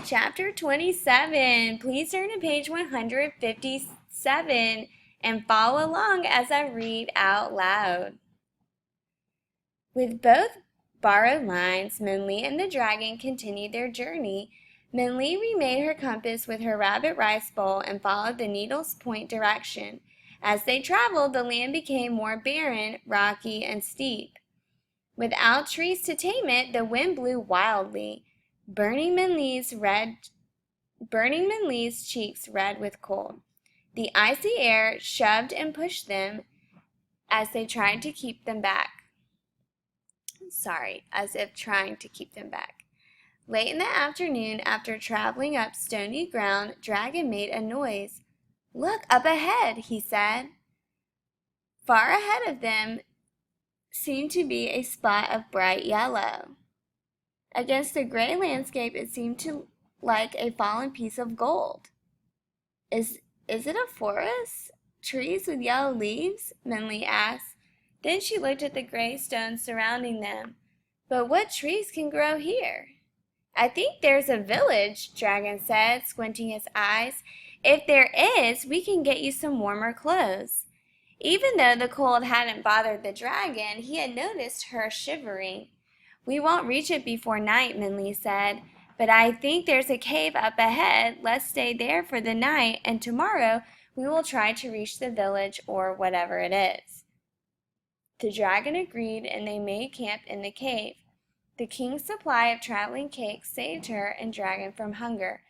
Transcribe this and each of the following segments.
Chapter 27. Please turn to page 157 and follow along as I read out loud. With both borrowed lines, Minli and the dragon continued their journey. Minli remade her compass with her rabbit rice bowl and followed the needle's point direction. As they traveled, the land became more barren, rocky, and steep. Without trees to tame it, the wind blew wildly, burning Minli's cheeks red with cold. The icy air shoved and pushed them as they tried to keep them back. As if trying to keep them back. Late in the afternoon, after traveling up stony ground, Dragon made a noise. "Look up ahead," he said. Far ahead of them seemed to be a spot of bright yellow. Against the gray landscape, it seemed like a fallen piece of gold. Is it a forest? Trees with yellow leaves?" Minli asked. Then she looked at the gray stones surrounding them. "But what trees can grow here?" "I think there's a village," Dragon said, squinting his eyes. "If there is, we can get you some warmer clothes." Even though the cold hadn't bothered the dragon, he had noticed her shivering. "We won't reach it before night," Minli said, "but I think there's a cave up ahead. Let's stay there for the night, and tomorrow we will try to reach the village or whatever it is." The dragon agreed, and they made camp in the cave. The king's supply of traveling cakes saved her and Dragon from hunger,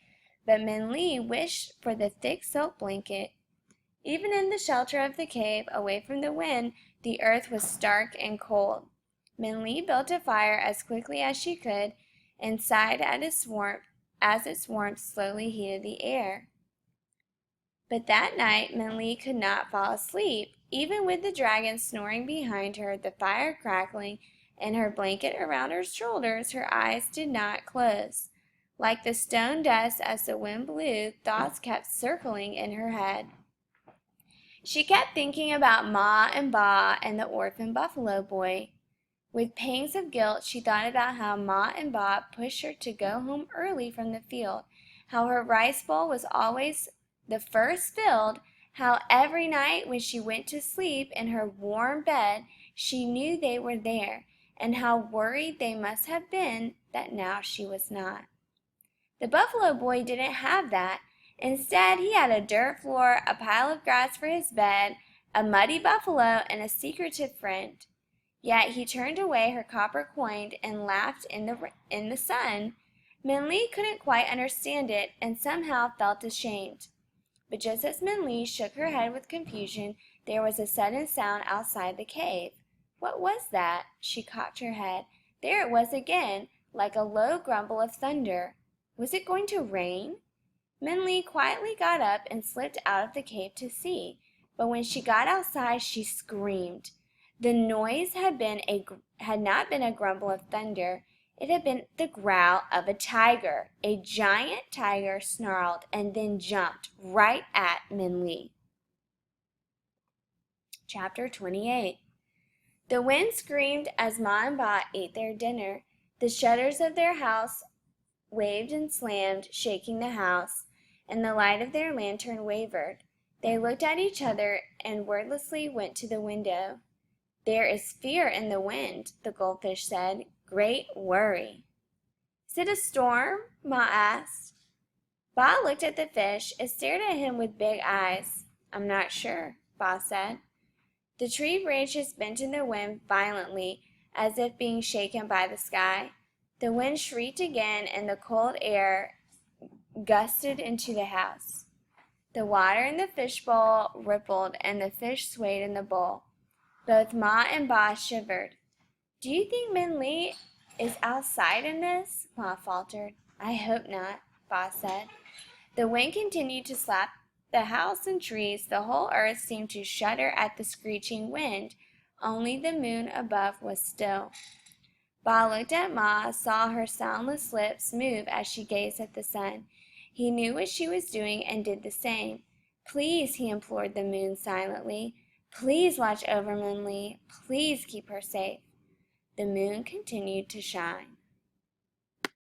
but Minli wished for the thick silk blanket. Even in the shelter of the cave, away from the wind, the earth was stark and cold. Minli built a fire as quickly as she could and sighed at its warmth as its warmth slowly heated the air. But that night Minli could not fall asleep. Even with the dragon snoring behind her, the fire crackling, and her blanket around her shoulders, her eyes did not close. Like the stone dust as the wind blew, thoughts kept circling in her head. She kept thinking about Ma and Ba and the orphan buffalo boy. With pangs of guilt, she thought about how Ma and Ba pushed her to go home early from the field, how her rice bowl was always the first filled, how every night when she went to sleep in her warm bed, she knew they were there, and how worried they must have been that now she was not. The buffalo boy didn't have that. Instead, he had a dirt floor, a pile of grass for his bed, a muddy buffalo, and a secretive friend. Yet he turned away her copper coin and laughed in the sun. Minli couldn't quite understand it and somehow felt ashamed. But just as Minli shook her head with confusion, there was a sudden sound outside the cave. What was that? She cocked her head. There it was again, like a low grumble of thunder. Was it going to rain? Minli quietly got up and slipped out of the cave to see. But when she got outside, she screamed. The noise had not been a grumble of thunder. It had been the growl of a tiger. A giant tiger snarled and then jumped right at Minli. Chapter 28. The wind screamed as Ma and Ba ate their dinner. The shutters of their house waved and slammed, shaking the house, and the light of their lantern wavered. They looked at each other and wordlessly went to the window. "There is fear in the wind," the goldfish said. "Great worry." "Is it a storm?" Ma asked. Ba looked at the fish. It stared at him with big eyes. "I'm not sure," Ba said. The tree branches bent in the wind violently, as if being shaken by the sky. The wind shrieked again, and the cold air gusted into the house. The water in the fishbowl rippled, and the fish swayed in the bowl. Both Ma and Ba shivered. "Do you think Minli is outside in this?" Ma faltered. "I hope not," Ba said. The wind continued to slap the house and trees. The whole earth seemed to shudder at the screeching wind. Only the moon above was still. Ba looked at Ma, saw her soundless lips move as she gazed at the sun. He knew what she was doing and did the same. "Please," he implored the moon silently. "Please watch over Minli. Please keep her safe." The moon continued to shine.